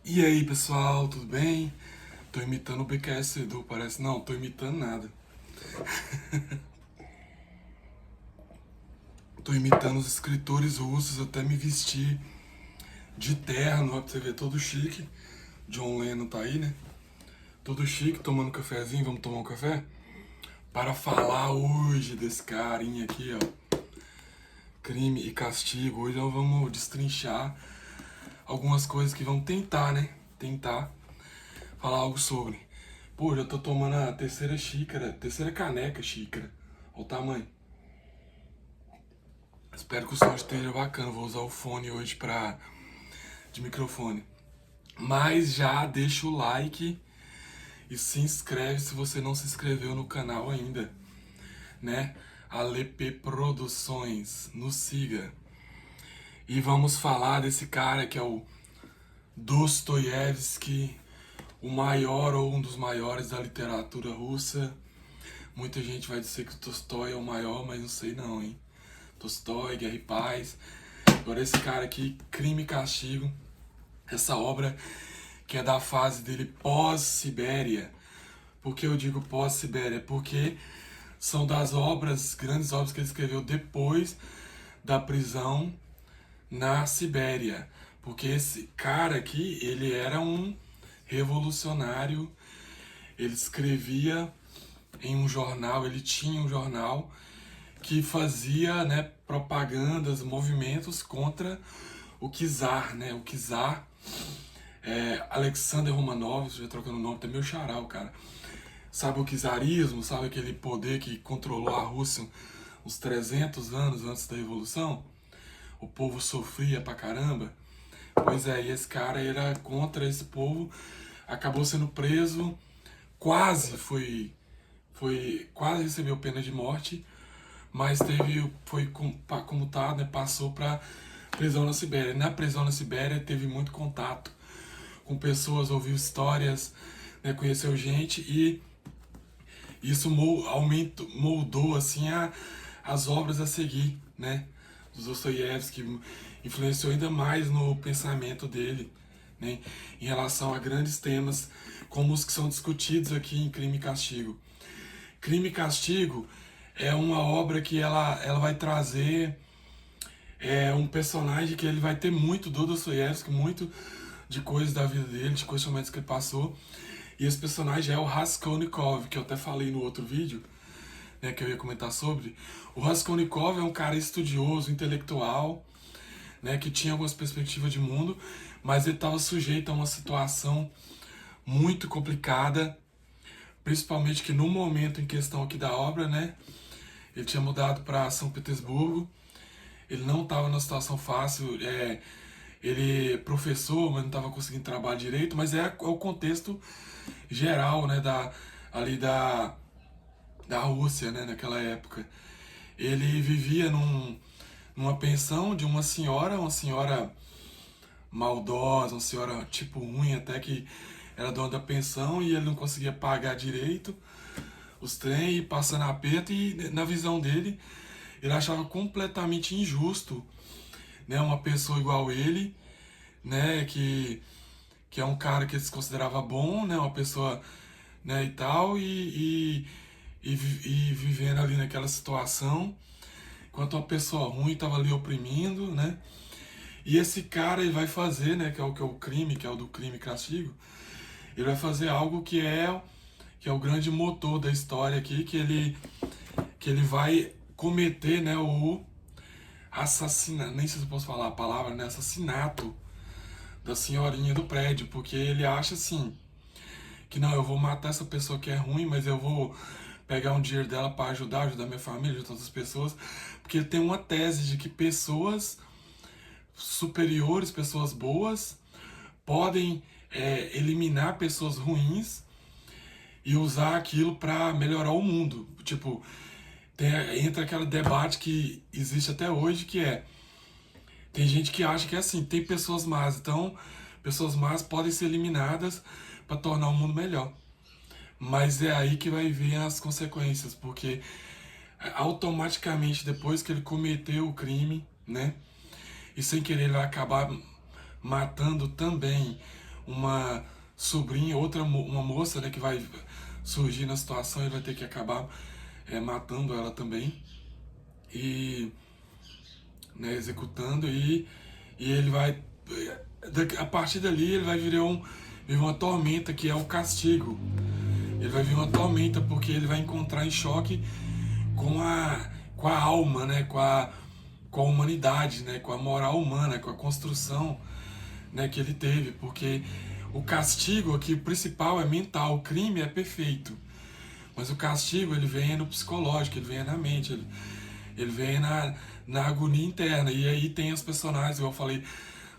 E aí, pessoal, tudo bem? Tô imitando o BQS Edu, parece. Não, tô imitando nada. Tô imitando os escritores russos, até me vestir de terno, ó, pra você ver, todo chique. John Lennon tá aí, né? Todo chique, tomando um cafezinho, vamos tomar um café? Para falar hoje desse carinha aqui, ó. Crime e castigo. Hoje nós vamos destrinchar algumas coisas que vamos tentar, né? Tentar falar algo sobre. Pô, já tô tomando a terceira xícara, terceira caneca xícara. Olha o tamanho. Espero que o som esteja bacana. Vou usar o fone hoje de microfone. Mas já deixa o like e se inscreve se você não se inscreveu no canal ainda, né? Alepe Produções, nos siga. E vamos falar desse cara que é o Dostoiévski, o maior ou um dos maiores da literatura russa. Muita gente vai dizer que o Tolstói é o maior, mas não sei não, hein? Tolstói, Guerra e Paz. Agora esse cara aqui, Crime e Castigo, essa obra que é da fase dele pós-Sibéria. Por que eu digo pós-Sibéria? Porque são das obras, grandes obras que ele escreveu depois da prisão na Sibéria. Porque esse cara aqui, ele era um revolucionário, ele escrevia em um jornal, ele tinha um jornal que fazia, né, propagandas, movimentos contra o czar, né? O czar Alexander Romanov, já trocando o nome, tem meu charal, cara. Sabe o czarismo, sabe aquele poder que controlou a Rússia uns 300 anos antes da Revolução? O povo sofria pra caramba. Pois é, e esse cara era contra esse povo, acabou sendo preso, quase quase recebeu pena de morte, mas foi comutado, né, passou para prisão na Sibéria. Na prisão na Sibéria teve muito contato com pessoas, ouviu histórias, né, conheceu gente e isso moldou assim as obras a seguir, né? Dos Dostoiévski, influenciou ainda mais no pensamento dele, né, em relação a grandes temas como os que são discutidos aqui em Crime e Castigo. Crime e Castigo é uma obra que ela vai trazer um personagem que ele vai ter muito do Dostoiévski, muito de coisas da vida dele, de questionamentos que ele passou. E esse personagem é o Raskolnikov, que eu até falei no outro vídeo, né, que eu ia comentar sobre. O Raskolnikov é um cara estudioso, intelectual, né, que tinha algumas perspectivas de mundo, mas ele estava sujeito a uma situação muito complicada, principalmente que no momento em questão aqui da obra, né, ele tinha mudado para São Petersburgo, ele não estava numa situação fácil, ele é professor, mas não estava conseguindo trabalhar direito, mas é o contexto geral, né, ali da Rússia, né, naquela época. Ele vivia numa pensão de uma senhora maldosa, uma senhora tipo ruim, até que era dona da pensão e ele não conseguia pagar direito os trem e passando aperto e na visão dele ele achava completamente injusto, né, uma pessoa igual ele, né, que é um cara que ele se considerava bom, né, uma pessoa, né, e tal, e vivendo ali naquela situação, enquanto uma pessoa ruim estava ali oprimindo, né, e esse cara ele vai fazer, né, que é o crime, que é o do crime e castigo, ele vai fazer algo que é o grande motor da história aqui, que ele vai cometer, né, o assassinato, nem sei se eu posso falar a palavra, né, assassinato da senhorinha do prédio, porque ele acha assim, que não, eu vou matar essa pessoa que é ruim, mas eu vou pegar um dinheiro dela para ajudar minha família, ajudar outras pessoas, porque ele tem uma tese de que pessoas superiores, pessoas boas, podem eliminar pessoas ruins e usar aquilo para melhorar o mundo. Tipo, entra aquele debate que existe até hoje, que tem gente que acha que é assim, tem pessoas más, então pessoas más podem ser eliminadas para tornar o mundo melhor. Mas é aí que vai vir as consequências, porque automaticamente depois que ele cometeu o crime, né, e sem querer ele vai acabar matando também uma sobrinha, uma moça, né, que vai surgir na situação e vai ter que acabar matando ela também e, né, executando, e ele vai, a partir dali ele vai viver uma tormenta, que é o castigo. Ele vai viver uma tormenta porque ele vai encontrar em choque com a alma, né, com a humanidade, né, com a moral humana, com a construção, né, que ele teve, porque o castigo aqui, o principal é mental, o crime é perfeito, mas o castigo ele vem no psicológico, ele vem na mente, ele vem na agonia interna. E aí tem os personagens, eu falei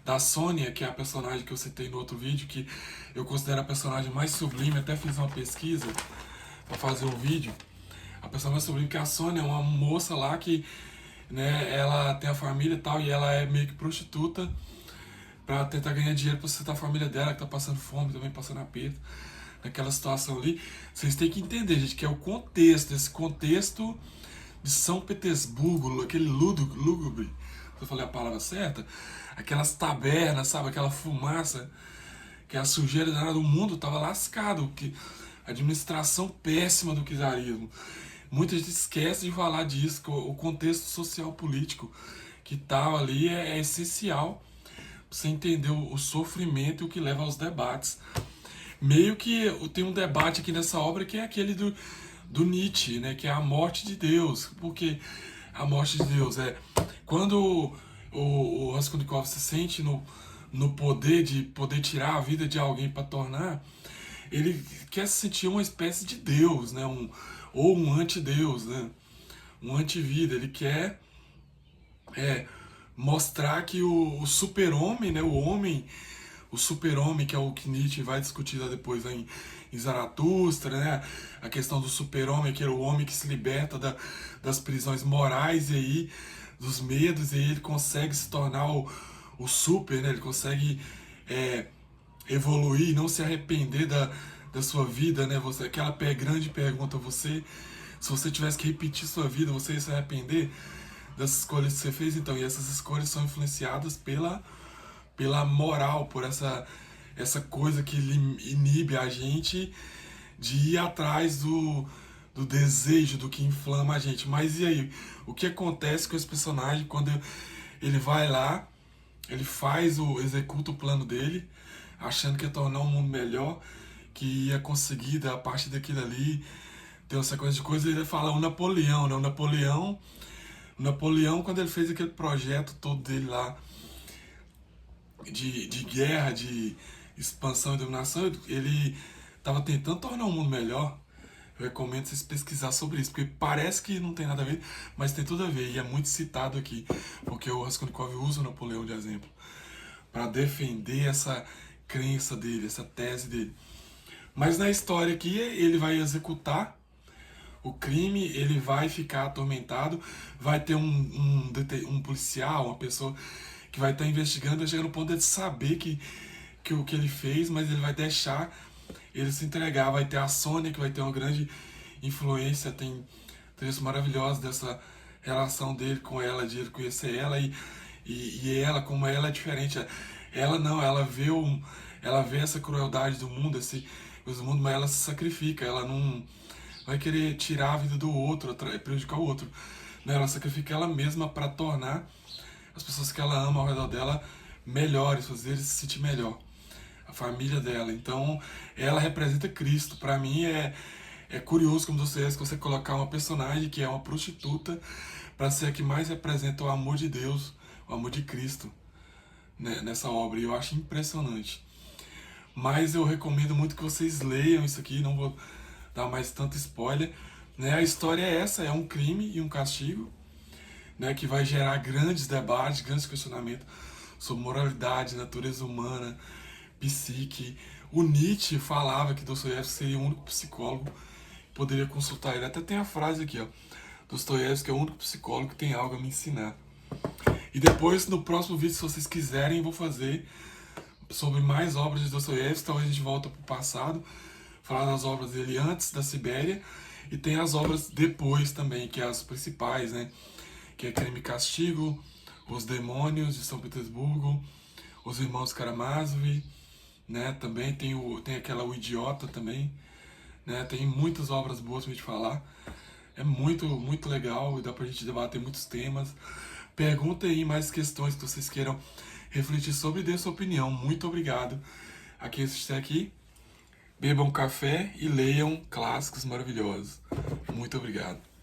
da Sônia, que é a personagem que eu citei no outro vídeo, que eu considero a personagem mais sublime, até fiz uma pesquisa para fazer um vídeo. A personagem mais sublime, que a Sônia é uma moça lá que, né, ela tem a família e tal, e ela é meio que prostituta para tentar ganhar dinheiro para sustentar a família dela, que tá passando fome, também passando aperto, naquela situação ali. Vocês têm que entender, gente, que é o contexto, esse contexto de São Petersburgo, aquele lúgubre, se eu falei a palavra certa, aquelas tabernas, sabe, aquela fumaça, que a sujeira danada do mundo tava lascado, que a administração péssima do czarismo. Muita gente esquece de falar disso, que o contexto social político que tava ali é essencial pra você entender o sofrimento e o que leva aos debates. Meio que tem um debate aqui nessa obra que é aquele do Nietzsche, né, que é a morte de Deus. Porque a morte de Deus é quando o Raskolnikov se sente no poder de poder tirar a vida de alguém para tornar, ele quer se sentir uma espécie de Deus, né, ou um antideus, né, um antivida. Ele quer mostrar que o super-homem, né, o super-homem, que é o que Nietzsche vai discutir depois lá em Zaratustra, né? A questão do super-homem, que era o homem que se liberta das prisões morais e aí dos medos, e aí ele consegue se tornar o super, né? Ele consegue evoluir, não se arrepender da sua vida, né? Aquela grande pergunta, se você tivesse que repetir sua vida, você ia se arrepender das escolhas que você fez? Então, e essas escolhas são influenciadas pela moral, por essa coisa que inibe a gente de ir atrás do desejo, do que inflama a gente. Mas e aí? O que acontece com esse personagem quando ele vai lá, ele executa o plano dele, achando que ia tornar um mundo melhor, que ia conseguir, a partir daquilo ali, ter uma sequência de coisas, ele fala o Napoleão, né? O Napoleão, quando ele fez aquele projeto todo dele lá, de guerra, de expansão e dominação, ele estava tentando tornar o mundo melhor. Eu recomendo vocês pesquisar sobre isso, porque parece que não tem nada a ver, mas tem tudo a ver, e é muito citado aqui, porque o Raskolnikov usa o Napoleão de exemplo, para defender essa crença dele, essa tese dele. Mas na história aqui, ele vai executar o crime, ele vai ficar atormentado, vai ter um policial, uma pessoa que vai estar investigando, vai chegar no ponto de saber que o que ele fez, mas ele vai deixar ele se entregar. Vai ter a Sônia, que vai ter uma grande influência, tem trechos maravilhosos dessa relação dele com ela, de ele conhecer ela, e ela, como ela é diferente. Ela não, ela vê essa crueldade do mundo, mas ela se sacrifica, ela não vai querer tirar a vida do outro, prejudicar o outro. Não, ela sacrifica ela mesma para tornar as pessoas que ela ama ao redor dela melhores, fazer eles se sentir melhor. A família dela. Então, ela representa Cristo. Para mim é curioso como você colocar uma personagem que é uma prostituta para ser a que mais representa o amor de Deus, o amor de Cristo, né, nessa obra. E eu acho impressionante. Mas eu recomendo muito que vocês leiam isso aqui, não vou dar mais tanto spoiler. Né? A história é essa, é um crime e um castigo, né, que vai gerar grandes debates, grandes questionamentos sobre moralidade, natureza humana, psique. O Nietzsche falava que Dostoiévski seria o único psicólogo que poderia consultar ele. Até tem a frase aqui, ó. Dostoiévski é o único psicólogo que tem algo a me ensinar. E depois, no próximo vídeo, se vocês quiserem, eu vou fazer sobre mais obras de Dostoiévski. Talvez a gente volta para o passado, falar das obras dele antes da Sibéria. E tem as obras depois também, que é as principais, né? Que é Crime e Castigo, Os Demônios de São Petersburgo, Os Irmãos Karamazov, né? Também tem aquela O Idiota também, né? Tem muitas obras boas pra gente falar. É muito, muito legal e dá pra gente debater muitos temas. Perguntem aí mais questões que vocês queiram refletir sobre e dê sua opinião. Muito obrigado a quem assistiu aqui. Bebam café e leiam clássicos maravilhosos. Muito obrigado.